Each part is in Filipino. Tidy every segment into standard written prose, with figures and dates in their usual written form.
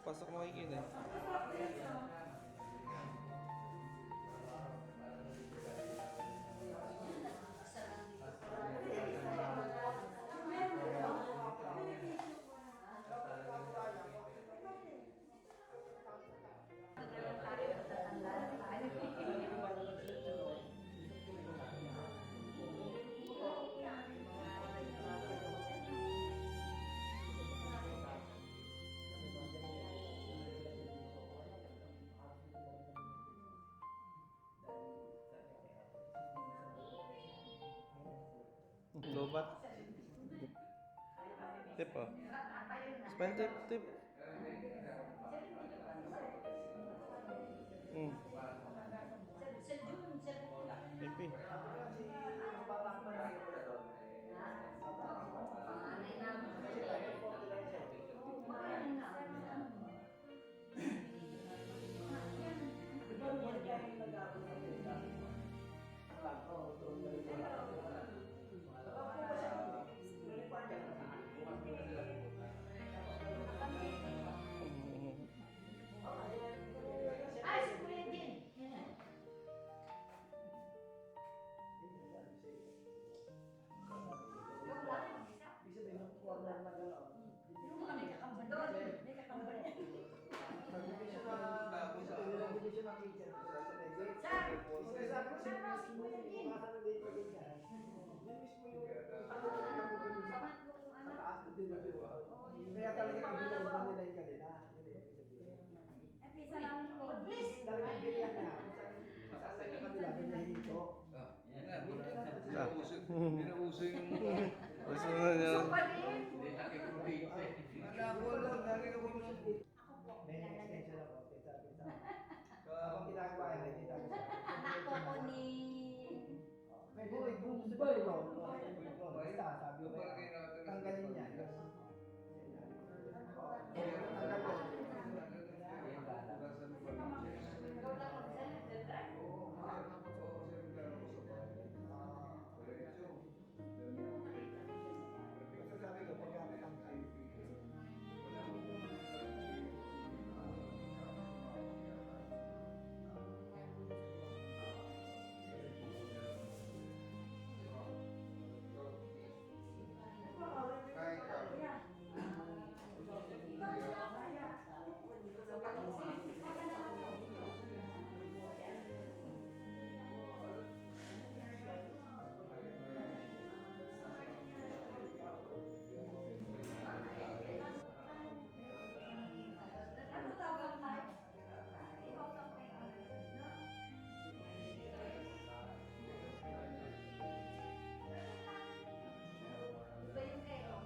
Pasok mo kayo eh. Lobat. Tip oh. Spell tip, tip. Pipi. Ay, si Kuya din. Yung mga may kakambal doon. May kakambal. Kaya talaga ibilang nila yung kanila. Please, salamat po. Please. Talagang bilihan na. Sa kanila, pinahito. Pinauso yung Gusto na niya. Gusto pa din. Wala ko lang, ko nun. Ako po. May extension ako. Pizza. Habang ginagawa yan, nakikita ko siya. Anak ko po ni... May buhay, kung gusto ko yun. Basta, sabi ko, tanggalin niya. Ano tawag tayo? Iba yung kayo.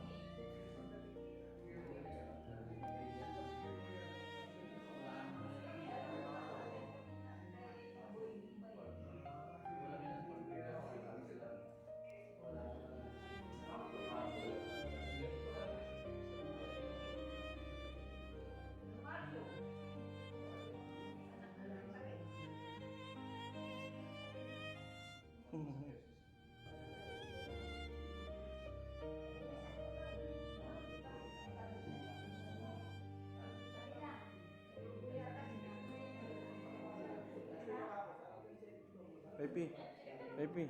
Pipi. Pipi.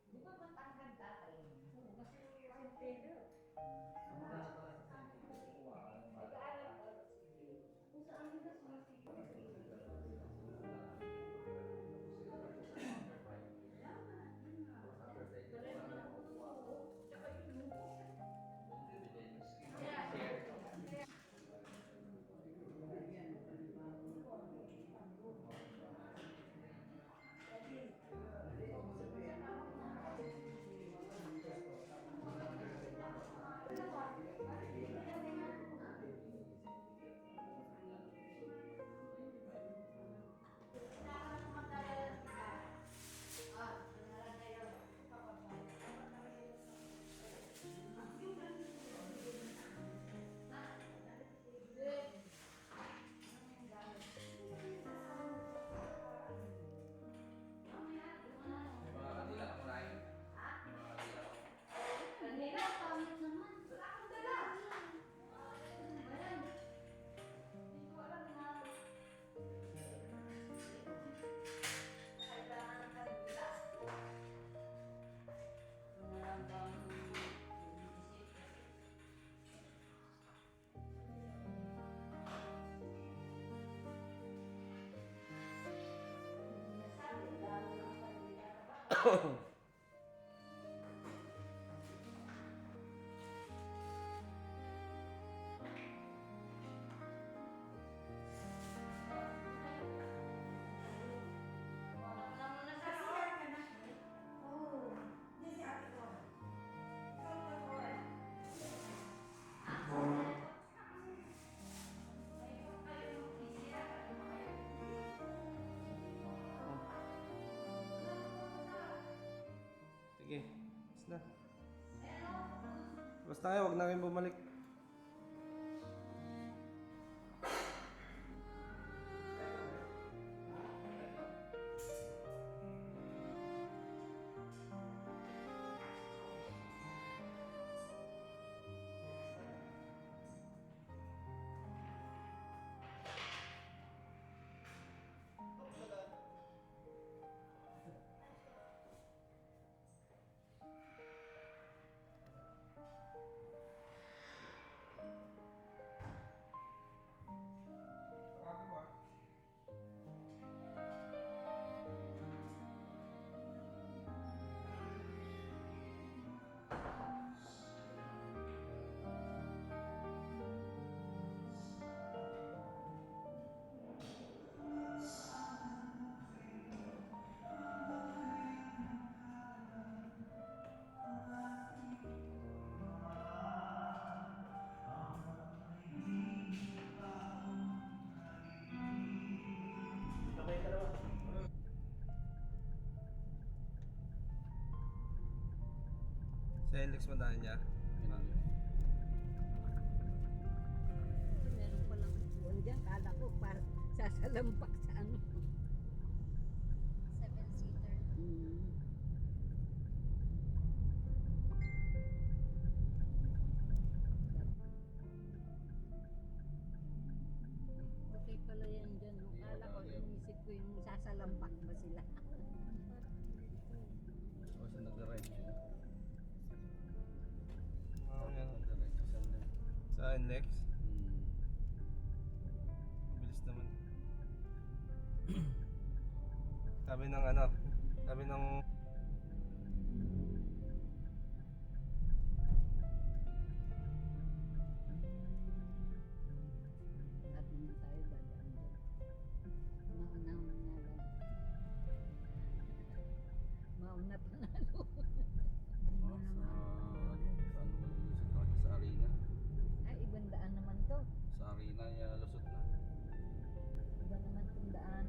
Di ba matangkad tatay? Oo, kasi Pedro. Nag-aaral ko. Kung saan nila sumasigil. Tsaka yung lupo. Sige, basta na. Basta kayo, huwag na kayong bumalik. Sa Alex madaan niya. Meron palang buwan dyan. Kala ko sasalampak sa ano. 7-seater. Okay pala yan dyan. No? Kala ko, inisip ko yung sasalampak ba sila. O sa nagdiretso. Ayan. Nagdiretso sa nag. Sa Alex. Mabilis naman. Sabi ng ano, sabi ng Lahat naman tayo dadaan dyan. Mauna nga lang. Mauna panalo. Sa ano mo lusot na sa arena. Ay, ibang daan naman to. Sa arena niya lusot na. Iba naman itong daan.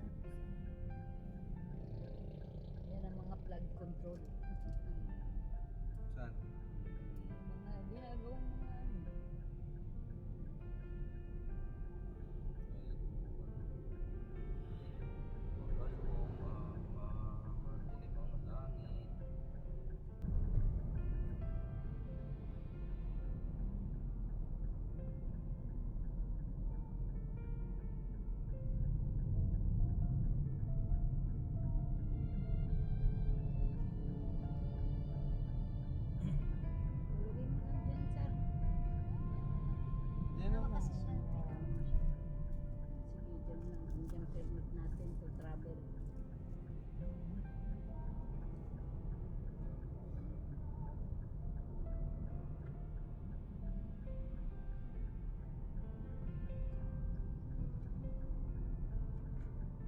Yan ang mga flood control. saan? Mga ginagawang mga ano. Ilagay mo lang dyan, sir. Yan Ano ako. kasi siya? Sige, dyan lang. Hanggang permit natin to travel.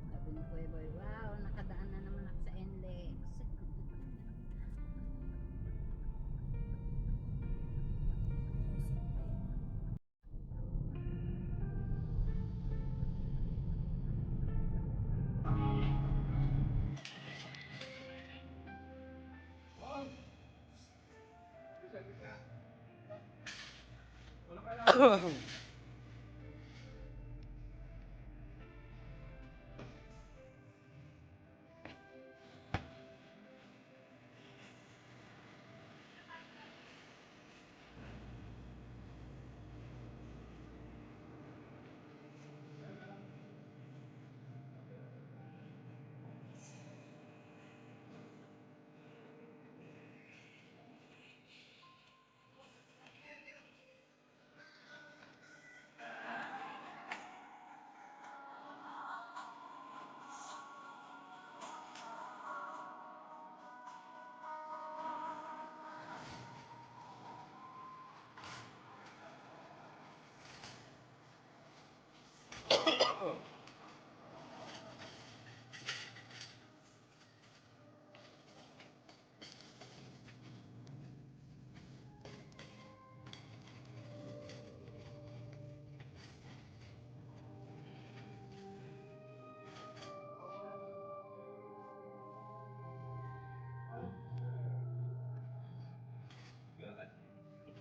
Sabi ni Kuya Boy, wow, nakadaan na naman ako sa NLEX.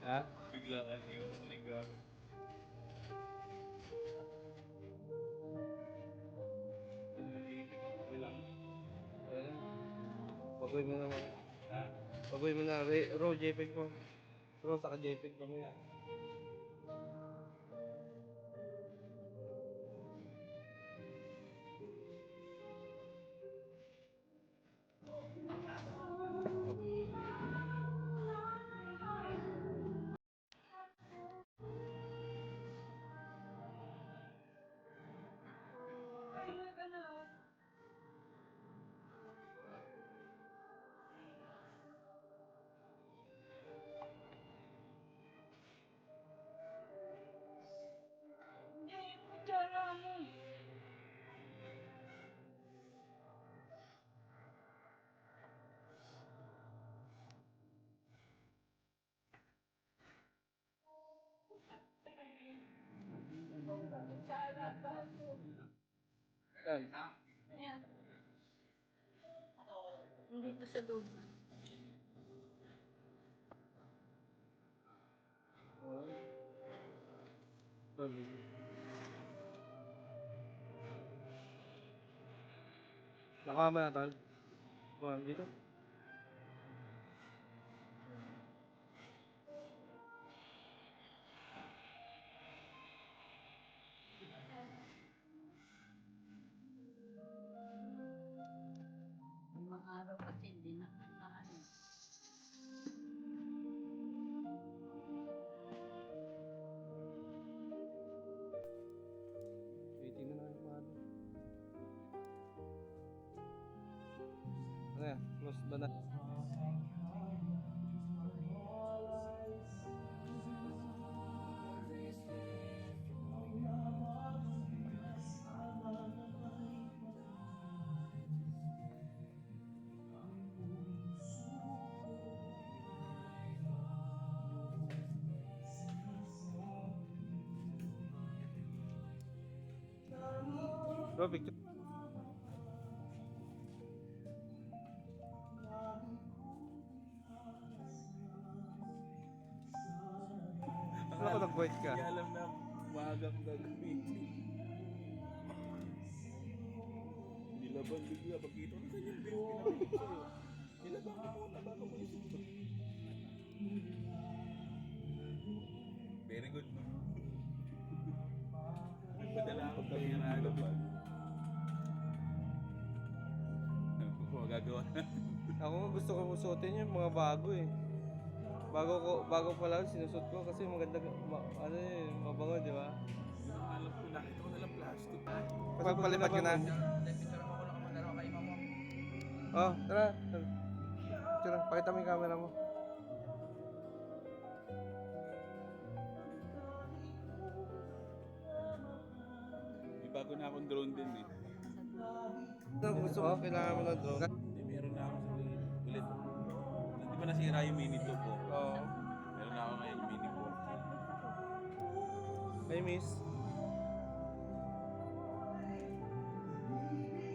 Ha? Biglaan yung ligaw. Pagoy mo na mga. Ha? Pagoy mo na. Raw JPEG mo. Raw saka JPEG mo yan. Yan. Dito sa loob. Nakama na tol. Buwan dito. Yung mga araw kasi hindi na ano. Waiting na lang yung mga ano. Ano yan? Close ba na? Bro, picture. Ano ko nag-white ka? Hindi alam na maagang gagamitin. Nilaban bigla. Pagkita ko ganyan din. Pinakita ko sa'yo. Nilaban ko muna bago mo isusunod. Very good. Nagpadala ako kami na agad. Ano po magagawa na? Ako nga gusto ko suotin yung mga bago eh. Bago pa lang sinusot ko kasi maganda ano eh, mabango, di ba? Yung alam ko, nakita ko nalang plastic. Pagpalipat ka na. Oh, tara. Tara, pakita mo yung camera mo. May bago na akong drone din eh. Ano gusto mo? Kailangan mo ng drone? Hindi, meron na ako sa ulit. Hindi ba nasira yung Mini 2 ko? Oo. Meron na ako ngayon yung Mini 4. Hi, miss.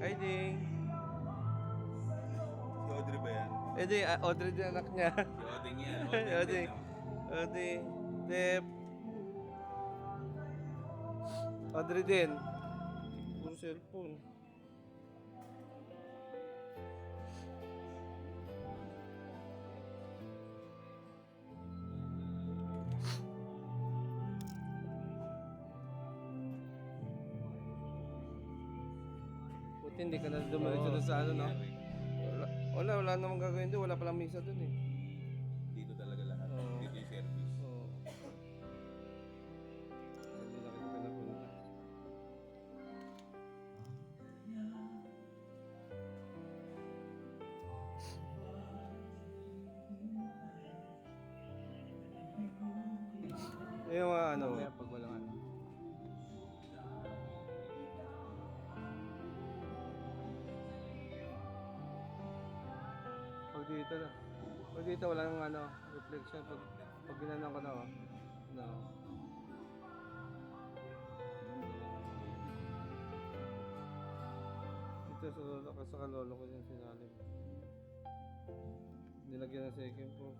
Hi, Ding. Si Audrey ba yan? Eh di, Audrey din anak niya. Si Audrey yan. Audrey. Audrey. Tep. Audrey din. Puro cellphone. Buti hindi ka na dumiretso doon sa ano, no? Wala namang gagawin doon. Wala palang misa doon eh. Dito talaga lahat. Oo. Dito yung service. Oo. Hindi na kita pinapunta. Yung mga ano, pag walang ano. dito na. Pag dito wala nang ano, reflection. Pag ginanong ko na, oh. No. Dito sa lolo, kasi sa lolo ko yung sinalim. Nilagyan ng second floor.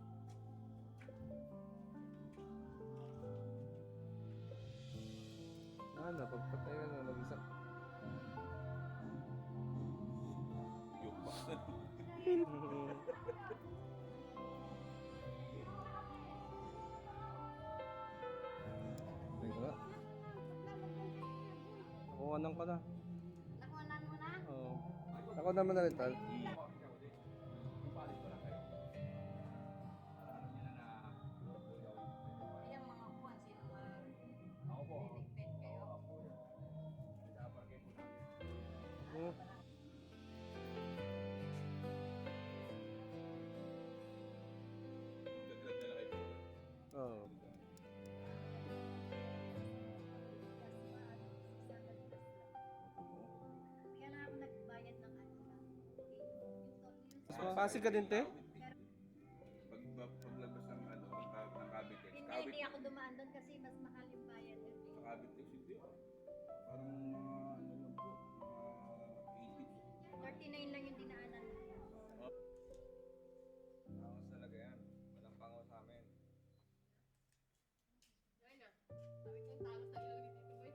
Napagpatay ka na, mag-isa. Yung pa. Ay, wala. Nakuhanan ko na. Nakunan mo na? Oo. Nakuhanan mo na rin, Tal. Ayan mga buwan, sino liligpit kayo? Oo. Oo. Kaya na ako nagbayad ng ano lang. Pasig ka din, te? Paglabas ng ano, ng Cavite. Hindi ako dumaan doon kasi mas mahal yung bayad doon. Sa Cavite City. Parang mga ano lang po, mga 39 lang yung dinaanan mo. Pangos talaga yan. Walang pangos sa amin.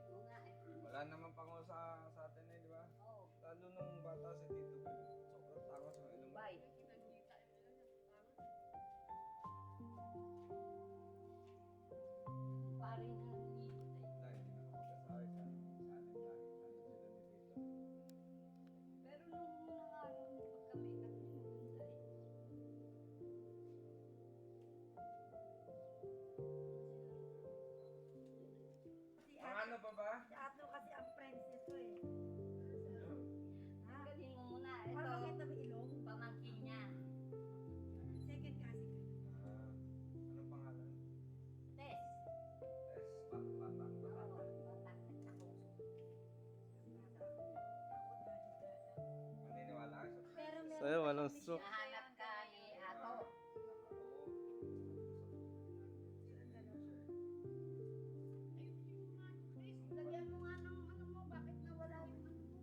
Oo nga eh. Wala naman pangos sa atin eh, di ba? Oo. Lalo nung bata si Tito Boy. Sobrang tangos ng ilong. Bye. Pare na dito eh. Dahil hindi nakapagkasabi sa atin sila ni Tito. Pero nung unang araw, pag kami nagpunta eh. Ang ano pa ba? Si Atlo kasi ang friends nito eh. Ha? Galing mo muna. Parang Ito, kita mo ilong. pamangkin niya. Second kasi. Anong pangalan? Tess. Batang. Oo, batang nagtakuso. Maniniwala ka sa Pero meron Sa'yo, pa walang kami stroke. siya. Nahanap ka ni Ato. Lagyan mo nga ng ano mo, bakit nawala yung ano mo?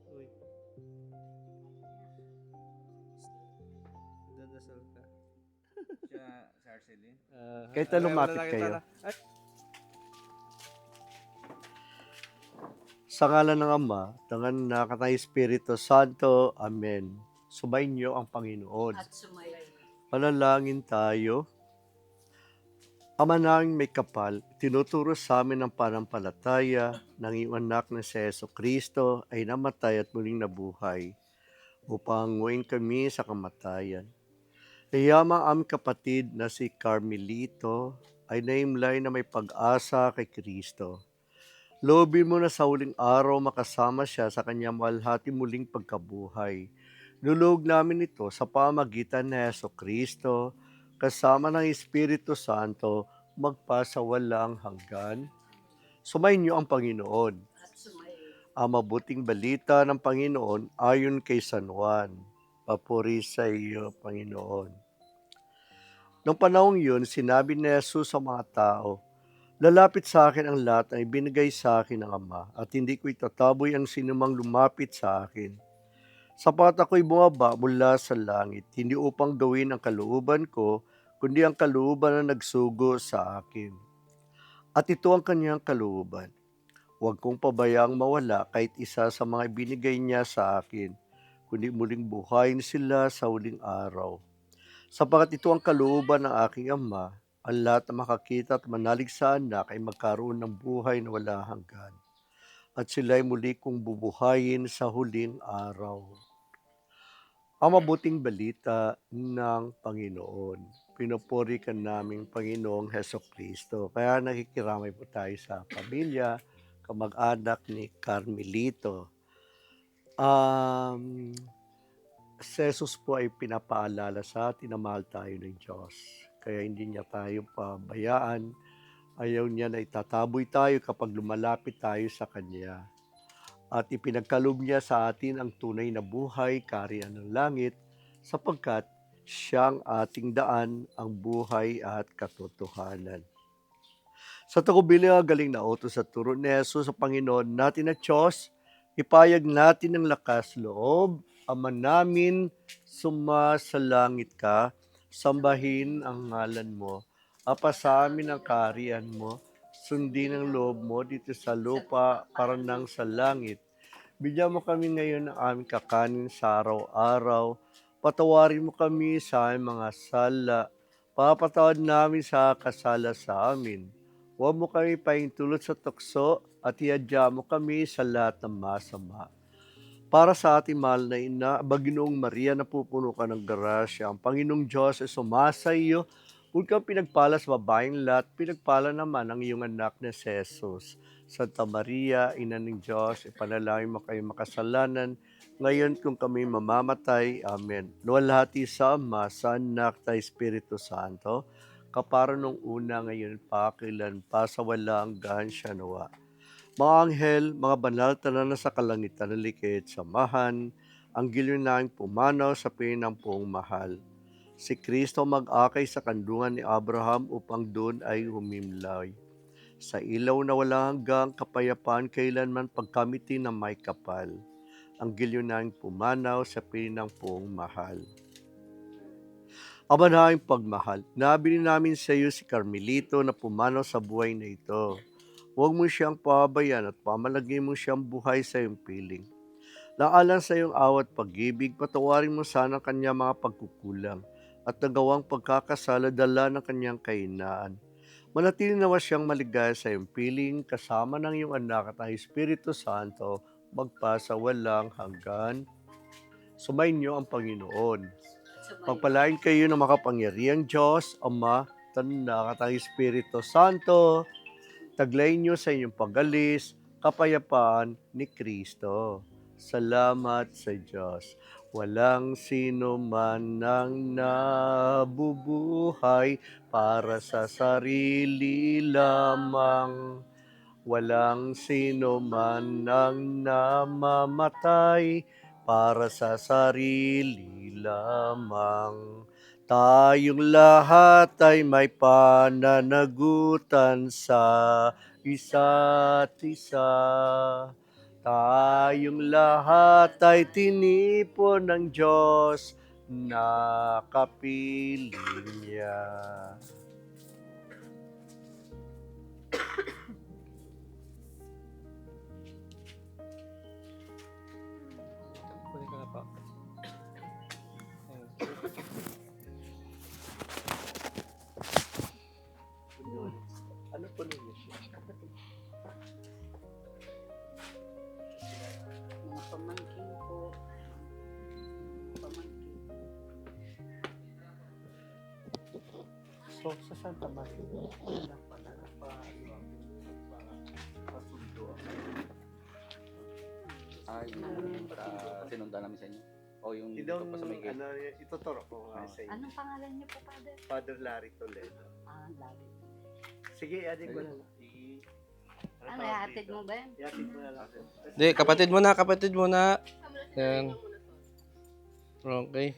Uy. Dadasal ka. Siya, si Arceline. Kahit na lumapit kayo. Sa ngalan ng Ama, ng Anak at ng Espiritu Santo. Amen. Subayin niyo ang Panginoon. At sumayo. Panalangin tayo. Ama naming may kapal, tinuturo sa amin ang panampalataya ng iyong anak na si Jesu Kristo ay namatay at muling nabuhay upang nguin kami sa kamatayan. Iyamang aming kapatid na si Carmelito ay naimlay na may pag-asa kay Kristo. Loobin mo na sa huling araw makasama siya sa kanyang malhati muling pagkabuhay. Lulog namin ito sa pamagitan ni Jesu Kristo, kasama ng Espiritu Santo, magpasawalang hanggan. Sumayin niyo ang Panginoon. At sumayo. Ang mabuting balita ng Panginoon ayon kay San Juan. Papuri sa iyo, Panginoon. Noong panahong yun, sinabi ni Jesus sa mga tao, lalapit sa akin ang lahat na ibinigay sa akin ng Ama, at hindi ko itataboy ang sinumang lumapit sa akin. Sapat ako'y bumaba mula sa langit, hindi upang gawin ang kalooban ko, kundi ang kalooban na nagsugo sa akin. At ito ang kanyang kalooban. Huwag kong pabayaang mawala kahit isa sa mga ibinigay niya sa akin, kundi muling buhayin sila sa huling araw. Sapagat ito ang kalooban ng aking Ama, ang lahat na makakita at manalig sa anak ay magkaroon ng buhay na wala hanggan. At sila'y muli kong bubuhayin sa huling araw. Ang mabuting balita ng Panginoon. Pinupuri ka naming Panginoong Heso Kristo. Kaya nakikiramay po tayo sa pamilya, kamag-anak ni Carmelito. si Jesus po ay pinapaalala sa atin na mahal tayo ng Diyos. Kaya hindi niya tayo pabayaan. Ayaw niya na itataboy tayo kapag lumalapit tayo sa Kanya. At ipinagkaloob niya sa atin ang tunay na buhay, kaharian ng langit, sapagkat siyang ating daan, ang buhay at katotohanan. Sa tagubiling galing na utos at turo ni Jesus sa Panginoon natin na Diyos, ipayag natin ng lakas loob, Ama namin, sumasalangit ka, sambahin ang ngalan mo, apa sa amin ang kaharian mo, sundin ang loob mo dito sa lupa para nang sa langit. Bigyan mo kami ngayon ng aming kakanin sa araw-araw, patawarin mo kami sa aming mga sala, papatawad namin sa kasala sa amin. Huwag mo kami paintulot sa tukso at iadya mo kami sa lahat ng masama. Para sa ating mahal na ina, Baginoong Maria, napupuno ka ng grasya. Ang Panginoong Diyos ay sumasa iyo. Huwag kang pinagpala sa babaeng lahat, pinagpala naman ang iyong anak na si Jesus. Santa Maria, Ina ng Diyos, ipanalangin mo kayo makasalanan, ngayon kung kami mamamatay. Amen. Luwalhati sa Ama, sa Anak, sa Espiritu Santo, kapara nung una, ngayon pa, kailan pa, sa walang hanggan siya nawa. Mga anghel, mga banal na sa kalangitan ng likid, samahan, ang giliw namin pumanaw sa pinangpong mahal. Si Kristo mag-akay sa kandungan ni Abraham upang doon ay humimlay. Sa ilaw na walang hanggang kapayapaan kailanman pagkamitin na may kapal. Ang giliw namin pumanaw sa pinangpong mahal. Abanahing pagmahal, nabili namin sa iyo si Carmelito na pumanaw sa buhay na ito. Huwag mo siyang pabayan at pamalagay mo siyang buhay sa iyong piling. Naalang sa iyong awat pag-ibig, patawarin mo sana kanya mga pagkukulang at nagawang pagkakasala dala ng kanyang kahinaan. Manatili nawa siyang maligaya sa iyong piling kasama ng iyong anak at ang Espiritu Santo magpasa walang hanggan. Sumainyo ang Panginoon. Pagpalain kayo ng makapangyarihang Diyos, Ama, Anak at ang Espiritu Santo. Taglay niyo sa inyong pag-alis, kapayapaan ni Kristo. Salamat sa Diyos. Walang sino man ang nabubuhay para sa sarili lamang. Walang sino man ang namamatay para sa sarili lamang. Tayong lahat ay may pananagutan sa isa't isa. Tayong lahat ay tinipon ng Diyos na kapiling niya. Kunin ko na pa. Ano po ninyo siya? Mga pamangkin ko. Pamangkin. So, sa Santa Maria, wala pala na pasundo. Yung sinundan namin sa inyo. O yung Hindi dito daw, pa sa may gate. ituturo ko nga sa inyo. Anong pangalan niyo po, Father? Father Larry Toledo. Lagi. Sige, adik ko na lang. Ano, ihatid mo ba yan? Ihatid mo na lang. Hindi, kapatid mo na. Yan. Okay.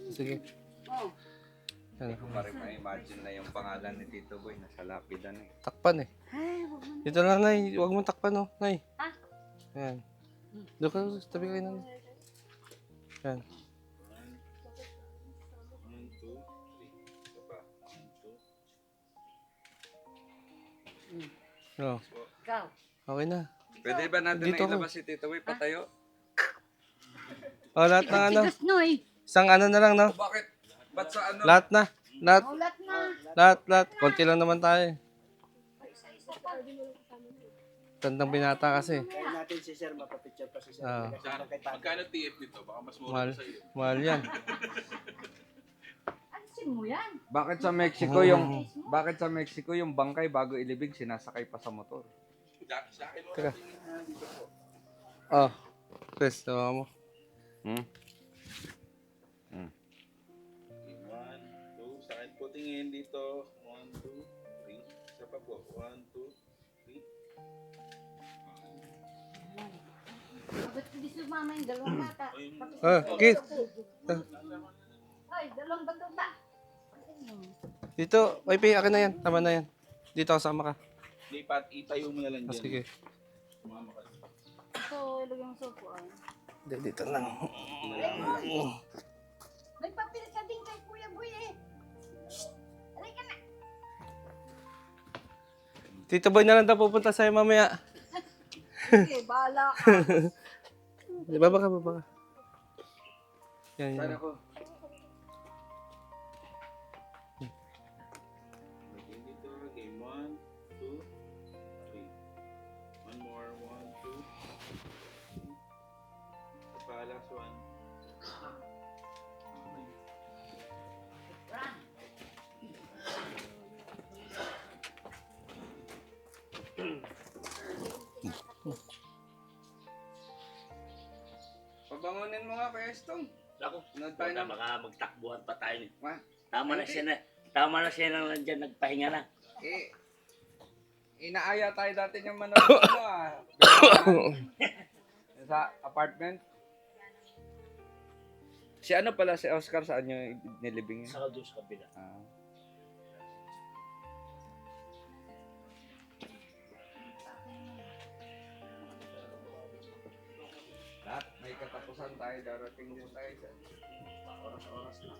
Sige. Oh, Hindi ko pa rin ma-imagine na yung pangalan ni Tito Boy nasa lapidan eh. Takpan eh. ay, wag mo. Dito lang, Nay. Huwag mong takpan, oh. Nay. Ha? Yan. Doon ka, tabi kayo na. Yan. 1, 2, 3. Ito pa. 1, 2. Oh, Ikaw. okay na. Pwede ba natin Dito na ilabas si Tito Boy patayo? Oh, lahat na ano. Tigas Noy. Isang ano na lang, no? Bakit? Ba't sa ano? Lahat na. Lahat. Ulat na. Lahat. Konti lang naman tayo. Tandang binata kasi. Kaya natin si Sir, mapapicture pa si Sir. Ah. Magkano TF nito? Baka mas mura Mahal. sa iyo. Mahal yan. Alisin mo yan. Bakit sa Mexico yung bangkay bago ilibig sinasakay pa sa motor? Sa akin mo Teka. natin dito po. Oh. Chris, tawa mo. tingin dito. 1, 2, 3. Isa pa po. 1, 2, 3. Ba't hindi sumama yung dalawang bata? Kit. Ay, dalawang batuta. Ayun. Dito, Pi, akin na yan. Tama na yan. Dito kasama ka. Lipat, itayo mo na lang dyan. Sige. Sumama ka. Ito, ilagay mo sa upuan. Dito lang. May papel ka din kay Kuya Boy eh. Alay ka na. Tito Boy na lang daw pupunta sa'yo mamaya. Sige, bahala ka. Baba ka, baba ka. Yan, Saan yan. ako? Okay, dito. Game 1, 2, 3. One more. 1, 2, 3. Ito pa, last one. Pabangunin mo nga kay Estong. Ako, Sunod tayo na. baka magtakbuhan pa tayo. Ma, Tama na siya na nandyan, nagpahinga na. inaaya tayo dati yung manood mo sa apartment. Si ano pala, si Oscar, saan nyo nilibing yun? Saka doon sa kabila. Ah. Lahat, may katapusan tayo, darating din tayo dyan. Oras-oras na.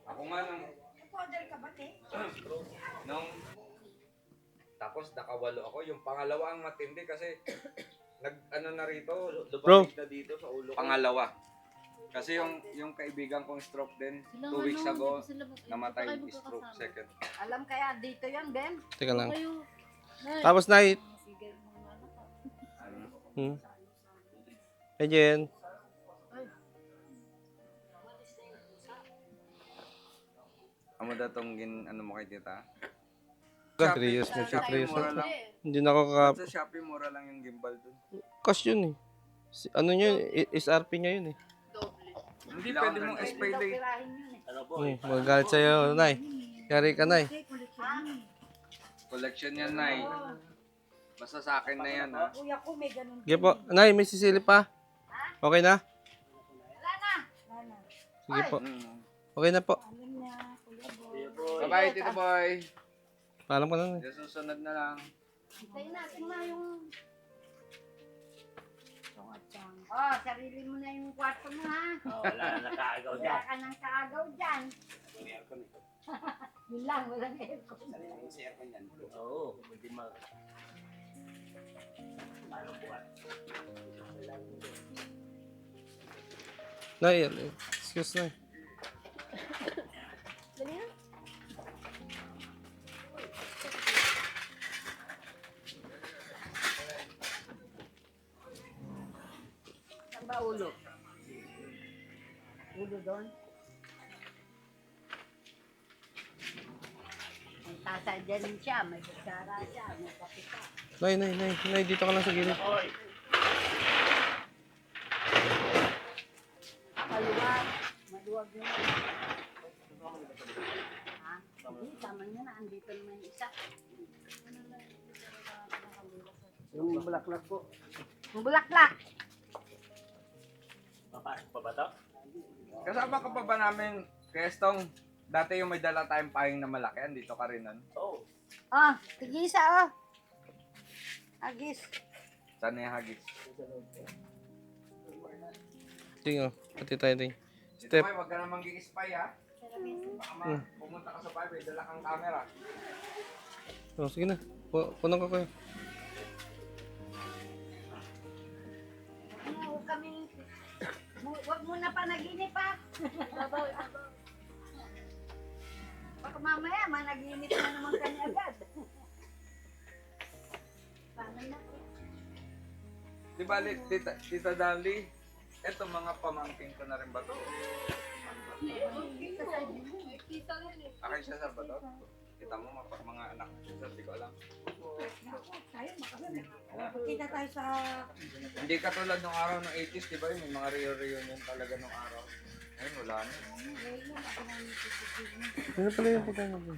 Ako nga Powder ka ba, te? nung tapos nakawalo ako, yung pangalawa ang matindi kasi ano na rito, lumabig na dito sa ulo ko. Pangalawa. Kasi yung kaibigan kong stroke din, 2 weeks ago, namatay stroke second. Alam kaya dito yan, Ben? Teka lang. Kayo. Tapos na, Sige, mga ano ka. Hey Jen. Amo da tong ano mo kay tita? Serious mo, Sa Shopee, serious mura lang. Hindi na ako Sa Shopee, mura lang yung gimbal dun. Cost yun eh. Ano yun, SRP niya yun eh. Hindi pwede mong spray Daw late. pirahin yun eh. Ano po? Magagalit sa'yo, Nay. Yari ka, Nay. Collection yan, Nay. Basta sa akin na yan, ha? Kuya ko may ganun. Sige po. Nay, may sisilip pa. Okay na? Wala na. Sige po. Mm. Okay na po. Alam na, Kuya Boy. Bye-bye, Tito Boy. Paalam ka na, Nay. Sa susunod na lang. Hintayin natin na yung... Oh, sarili mo na yung kwarto mo, ha? Wala na nakaagaw Wala dyan. ka nang kaagaw dyan. Yun lang, walang aircon. Oo, hindi mag... Ano buwan? Nay, excuse, Nay. Saan ba ulo? Ulo doon? May tasa dyan siya, may kutsara siya, may kapita. Nay, Nay, Nay. Nay, dito ka lang sa gilid. Oy! Maluwag. Maluwag na. Ha? Hindi, tama niya na. Andito naman yung isa. Yung bulaklak po. Yung bulaklak. Papasok pa ba to? Kasama ka pa ba namin, Kestong? Dati yung may dala tayong pahing na malaki, andito ka rin nun. Oo. Ah, tigisa oh. Agis. Saan yung hagis? Tingnan, pati tayo din. Tito Step. Boy, wag ka namang gi-spy, ha? Baka pumunta ka sa bahay, may dala kang camera. Oh, sige na. Punong ka kayo. Huwag kami... Huwag mo na panaginip ha. Baka mamaya, managinip na naman kanya agad. Paano na? Di ba, Tita Dali, eto mga pamangking ko na rin ba to? Akin siya sir ba to? Kita mo mga anak ko sir, di ko alam. Kita tayo sa... Hindi katulad nung araw ng 80s, di ba? Yung mga reunion talaga nung araw. Ayun, wala na. Ano pala yung pagkano mo?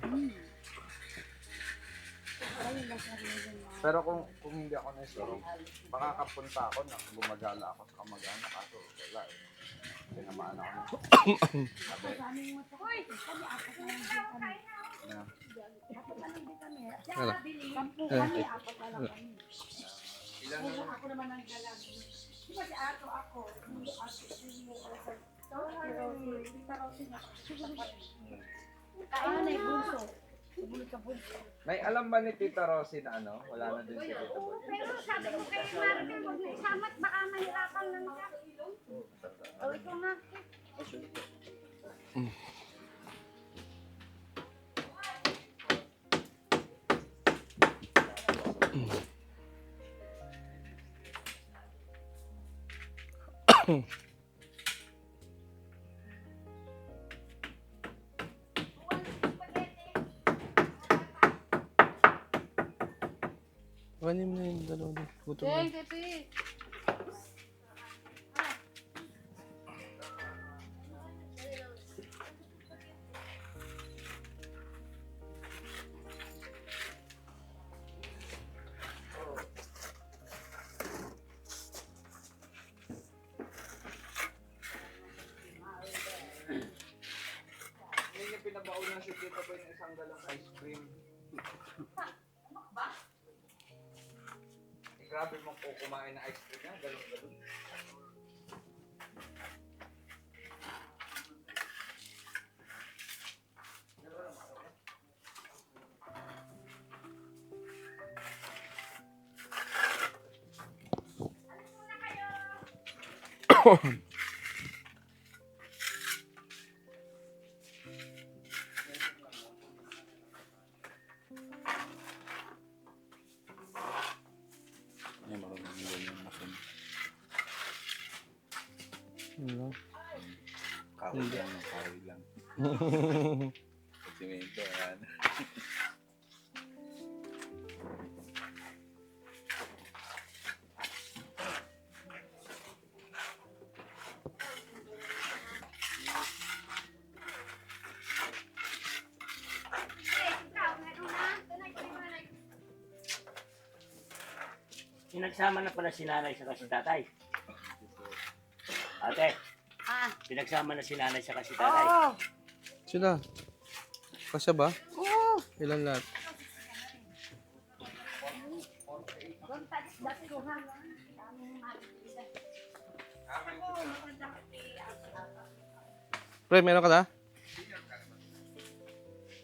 Pero kung hindi ako na-stroke, makakapunta ako na gumagala ako sa kamag-anak. Kaso wala eh. Tinamaan ako. Sabi, Hoy, kami apat na lang din kami. na, Apat na lang din kami. Wala. Sampu kami, apat na lang kami. ilan Kung na ako naman ang galang. Di ba si Ato ako? Hindi Ato, hindi yung Tita Rosie na. Kaya na yung bunso. Subulit ka bunso. Nay, alam ba ni Tita Rosie na ano? Wala na din si Tita Oo, Boy. pero sabi ko kay Marvin, huwag mo isamat, baka mahirapan lang siya. O, ito nga. Kuhanin mo na yung dalawa na. Gutom na. Hindi niya pinabaunan si Tita Boy ng isang galang ice cream. Grabe mong kukumain ng ice cream yan, galon-galon. Ay, marunong nila yung masin. Ano? Kahoy lang, kahoy lang. Simento, yan. Ikaw, meron na. Tunay ko yung nanay. Pinagsama na pala si nanay sa si tatay. Ate, Ah, pinagsama na si nanay sa si tatay. oo. Sila. Kasya ba? Oo. Ilan lahat? Huwag talis dati ko ha. Daming makikita. Ako, maganda kasi. Pre, meron ka na?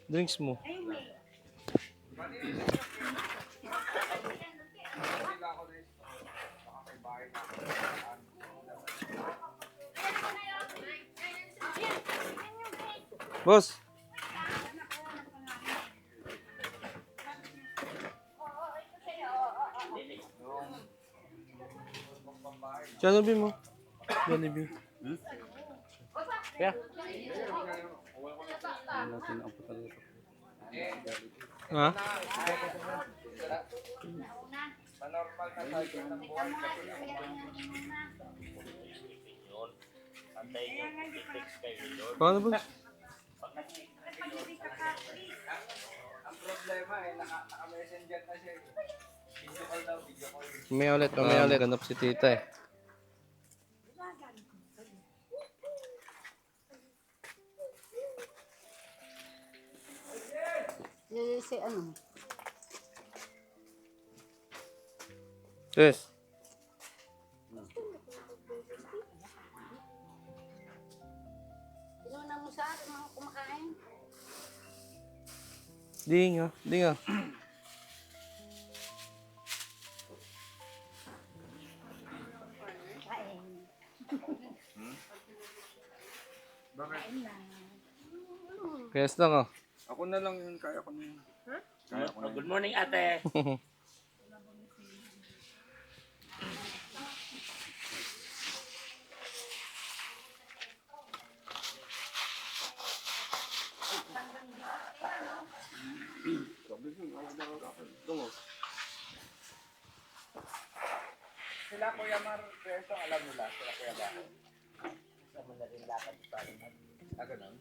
Drinks mo. Ay, may. Hindi ako na ito. Baka may bahay na ako. Boss! Jollibee mo. Jollibee. Kaya? Ha? Sa normal na cycle ng buhay kasi Yun. Antay nyo, i-text kayo doon. Paano boss? ang problema eh, naka-messenger na siya. Video call daw, video call. May ulit, may ulit. Ganap si tita eh. Si ano? Yes. Inuna mo sa akin mga kumakain. Di nga, di nga. Kain. Bakit? Kaya lang ah. Ako na lang yun, kaya ko na yun. Kaya ko na yun. Good morning, ate. Sila Kuya Mar, Preso, alam nila, sila Kuya Baho. Sa madaling lakad pa rin. Ganun.